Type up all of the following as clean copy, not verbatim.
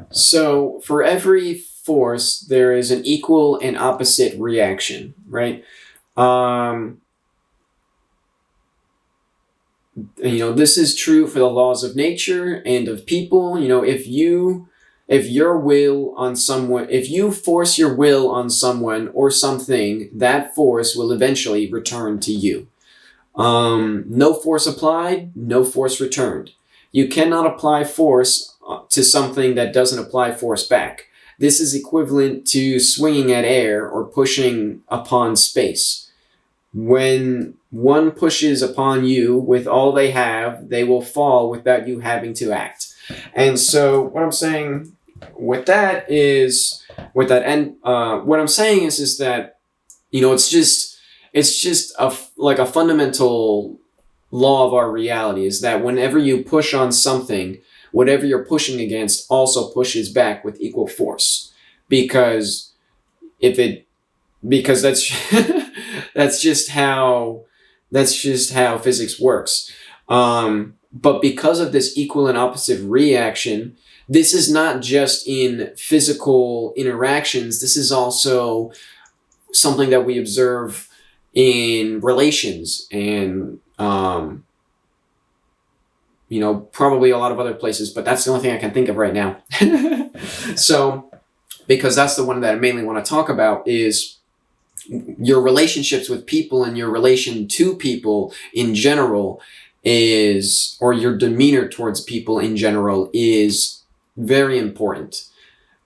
So for every force, there is an equal and opposite reaction, right? Um, this is true for the laws of nature and of people. If your will on someone, if you force your will on someone or something, that force will eventually return to you. No force applied, no force returned. You cannot apply force to something that doesn't apply force back. This is equivalent to swinging at air or pushing upon space. When one pushes upon you with all they have, they will fall without you having to act. And so, what I'm saying with that is, with that, and what I'm saying is that it's just like a fundamental law of our reality is that whenever you push on something, whatever you're pushing against also pushes back with equal force, because if it because that's that's just how physics works. But because of this equal and opposite reaction, this is not just in physical interactions. This is also something that we observe in relations and probably a lot of other places, but that's the only thing I can think of right now. So, because that's the one that I mainly want to talk about, is your relationships with people and your relation to people in general or your demeanor towards people in general is very important.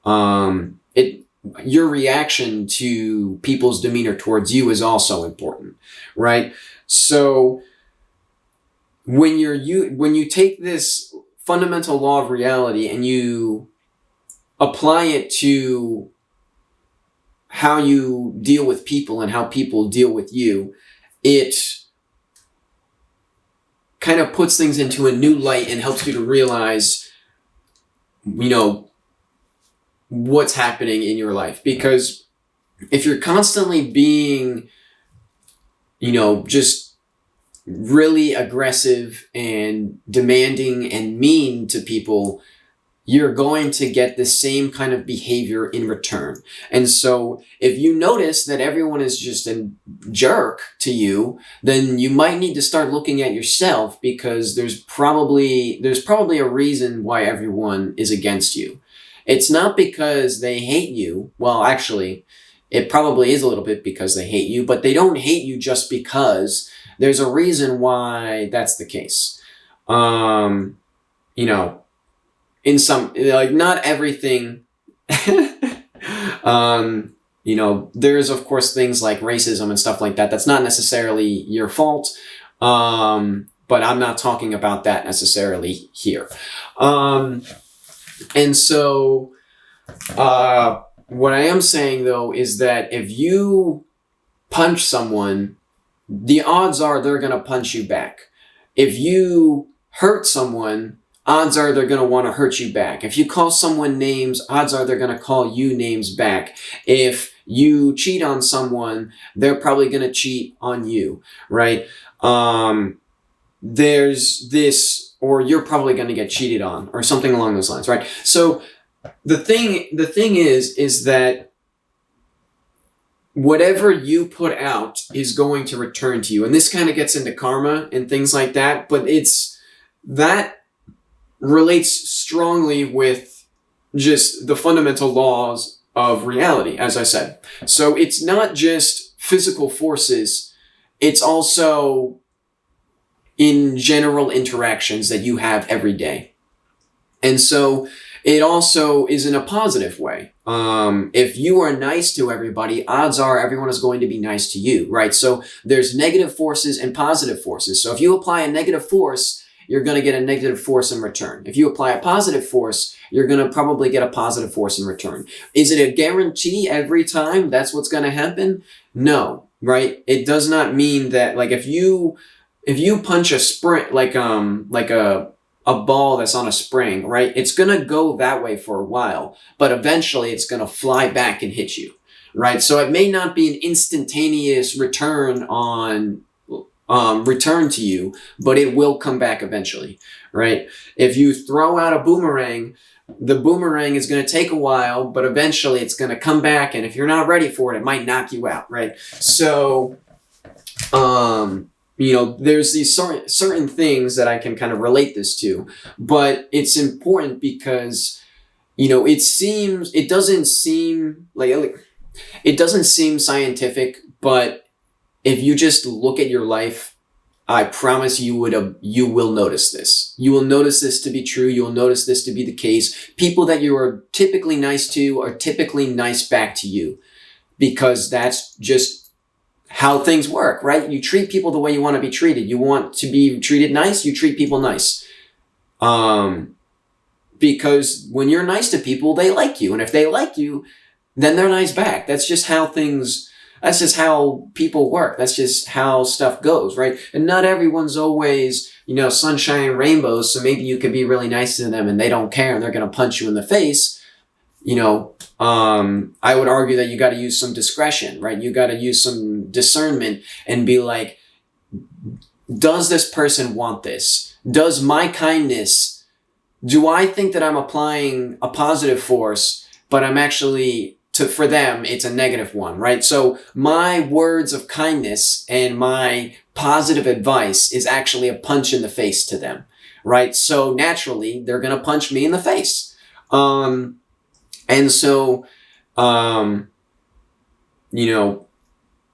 Your reaction to people's demeanor towards you is also important, right? So when you take this fundamental law of reality and you apply it to how you deal with people and how people deal with you, it kind of puts things into a new light and helps you to realize, what's happening in your life. Because if you're constantly being, just really aggressive and demanding and mean to people, you're going to get the same kind of behavior in return. And so if you notice that everyone is just a jerk to you, then you might need to start looking at yourself, because there's probably a reason why everyone is against you. It's not because they hate you. Well, actually, it probably is a little bit because they hate you, but they don't hate you just because. There's a reason why that's the case. In some, like, not everything, there's of course things like racism and stuff like that. That's not necessarily your fault. But I'm not talking about that necessarily here. And so, what I am saying though is that if you punch someone, the odds are they're going to punch you back. If you hurt someone, odds are they're going to want to hurt you back. If you call someone names, odds are they're going to call you names back. If you cheat on someone, they're probably going to cheat on you, right? There's this, or you're probably going to get cheated on, or something along those lines, right? So the thing is that whatever you put out is going to return to you. And this kind of gets into karma and things like that, but that relates strongly with just the fundamental laws of reality, as I said. So it's not just physical forces, it's also in general interactions that you have every day. And so it also is in a positive way. If you are nice to everybody, odds are everyone is going to be nice to you, right? So there's negative forces and positive forces. So if you apply a negative force, you're going to get a negative force in return. If you apply a positive force, you're going to probably get a positive force in return. Is it a guarantee every time that's what's going to happen? No, right? It does not mean that, like, if you punch a spring, like a ball that's on a spring, right? It's going to go that way for a while, but eventually it's going to fly back and hit you, right? So it may not be an instantaneous return on return to you, but it will come back eventually, right? If you throw out a boomerang, the boomerang is going to take a while, but eventually it's going to come back. And if you're not ready for it, it might knock you out, right? So, there's these certain things that I can kind of relate this to, but it's important because, it doesn't seem scientific, but if you just look at your life, I promise you will notice this. You will notice this to be true. You will notice this to be the case. People that you are typically nice to are typically nice back to you, because that's just how things work, right? You treat people the way you want to be treated. You want to be treated nice, you treat people nice. Because when you're nice to people, they like you. And if they like you, then they're nice back. That's just how people work. That's just how stuff goes, right? And not everyone's always, sunshine and rainbows. So maybe you could be really nice to them and they don't care and they're going to punch you in the face. I would argue that you got to use some discretion, right? You got to use some discernment and be like, does this person want this? Does my kindness, do I think that I'm applying a positive force, but I'm actually, for them, it's a negative one, right? So my words of kindness and my positive advice is actually a punch in the face to them, right? So naturally, they're going to punch me in the face. And so,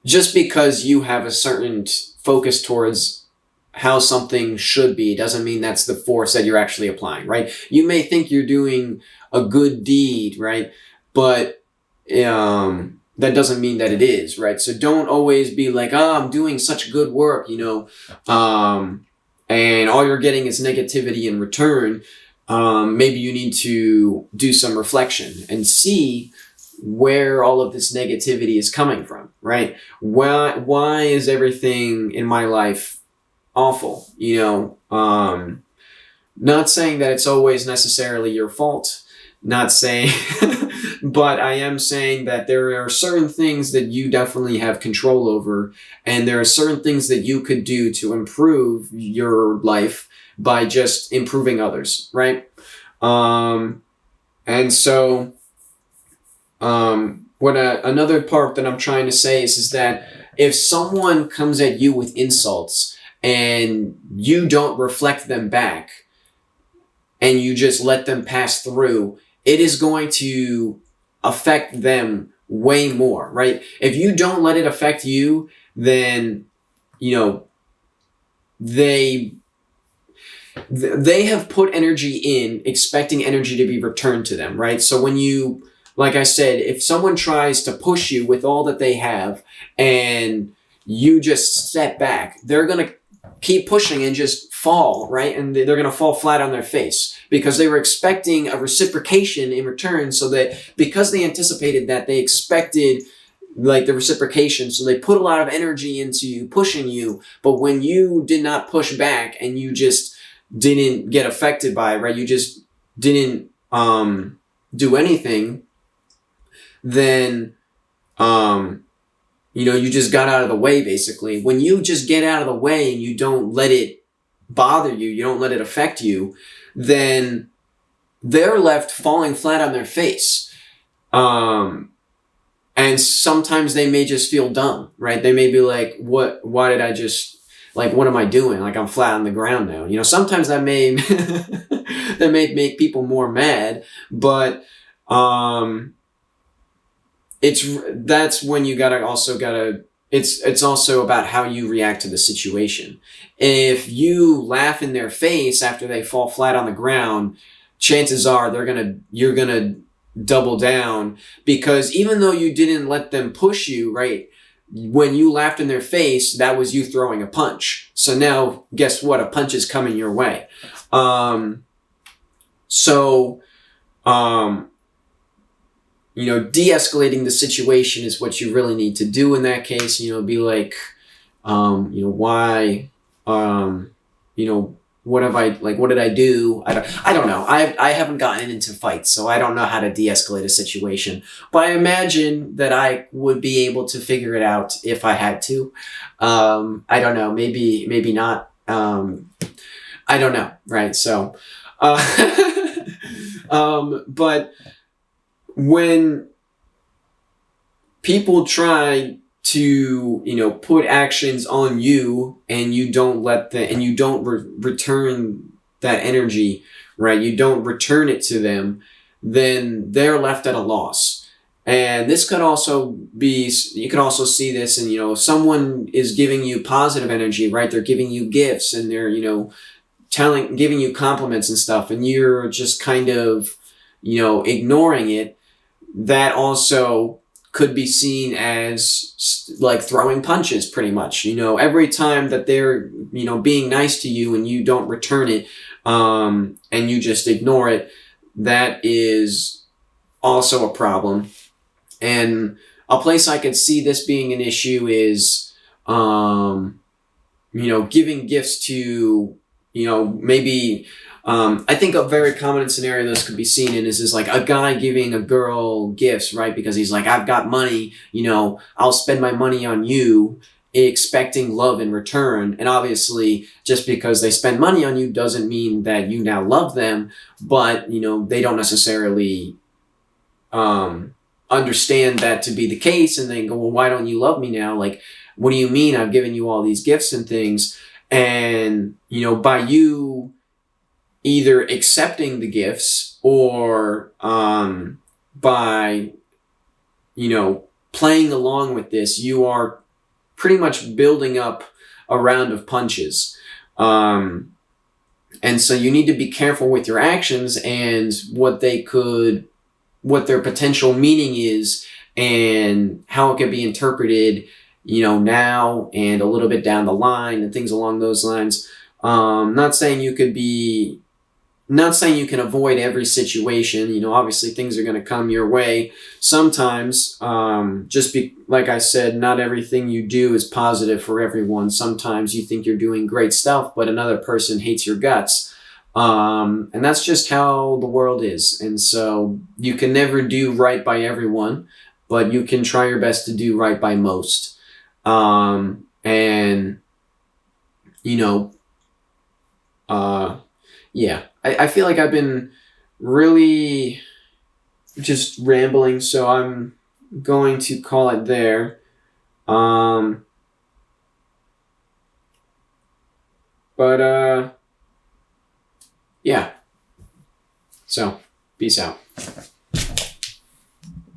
just because you have a certain focus towards how something should be doesn't mean that's the force that you're actually applying, right? You may think you're doing a good deed, right? But that doesn't mean that it is, right? So don't always be like, I'm doing such good work, and all you're getting is negativity in return. Maybe you need to do some reflection and see where all of this negativity is coming from, right? Why is everything in my life awful? Not saying that it's always necessarily your fault, not saying, but I am saying that there are certain things that you definitely have control over, and there are certain things that you could do to improve your life by just improving others, right? And so, another part that I'm trying to say is that if someone comes at you with insults and you don't reflect them back and you just let them pass through, it is going to affect them way more, right? If you don't let it affect you, then, they have put energy in expecting energy to be returned to them, right? So when you, like I said, if someone tries to push you with all that they have and you just step back, they're going to keep pushing and just fall, right? And they're going to fall flat on their face because they were expecting a reciprocation in return, so that because they anticipated that, they expected the reciprocation. So they put a lot of energy into pushing you, but when you did not push back and you just didn't get affected by it, right? You just didn't do anything, then you just got out of the way, basically. When you just get out of the way and you don't let it bother you, you don't let it affect you, then they're left falling flat on their face. And sometimes they may just feel dumb, right? They may be like, why did I just, what am I doing? I'm flat on the ground now. Sometimes that may, that may make people more mad, but, that's when you it's also about how you react to the situation. If you laugh in their face after they fall flat on the ground, chances are you're gonna double down, because even though you didn't let them push you, right? When you laughed in their face, that was you throwing a punch. So now guess what? A punch is coming your way. De-escalating the situation is what you really need to do in that case. Be like, why, what have I, like, what did I do? I don't know. I haven't gotten into fights, so I don't know how to de-escalate a situation. But I imagine that I would be able to figure it out if I had to. I don't know. Maybe not. I don't know. Right. So, but when people try to, put actions on you and you don't and you don't return that energy, right? You don't return it to them, then they're left at a loss. And this could also be, you can also see this in, if someone is giving you positive energy, right? They're giving you gifts and they're, giving you compliments and stuff, and you're just kind of, ignoring it. That also could be seen as like throwing punches, pretty much. Every time that they're, being nice to you and you don't return it, and you just ignore it, that is also a problem. And a place I could see this being an issue is, giving gifts to, maybe, I think a very common scenario this could be seen in is like a guy giving a girl gifts, right? Because he's like, I've got money, I'll spend my money on you, expecting love in return. And obviously, just because they spend money on you doesn't mean that you now love them, but, they don't necessarily understand that to be the case. And they go, well, why don't you love me now? Like, what do you mean? I've given you all these gifts and things. And, by you either accepting the gifts or by, playing along with this, you are pretty much building up a round of punches. And so you need to be careful with your actions and what their potential meaning is and how it can be interpreted, now and a little bit down the line and things along those lines. Not saying you can avoid every situation. Obviously things are going to come your way. Sometimes, like I said, not everything you do is positive for everyone. Sometimes you think you're doing great stuff, but another person hates your guts. And that's just how the world is. And so you can never do right by everyone, but you can try your best to do right by most. Yeah, I feel like I've been really just rambling, so I'm going to call it there. Yeah. So, peace out.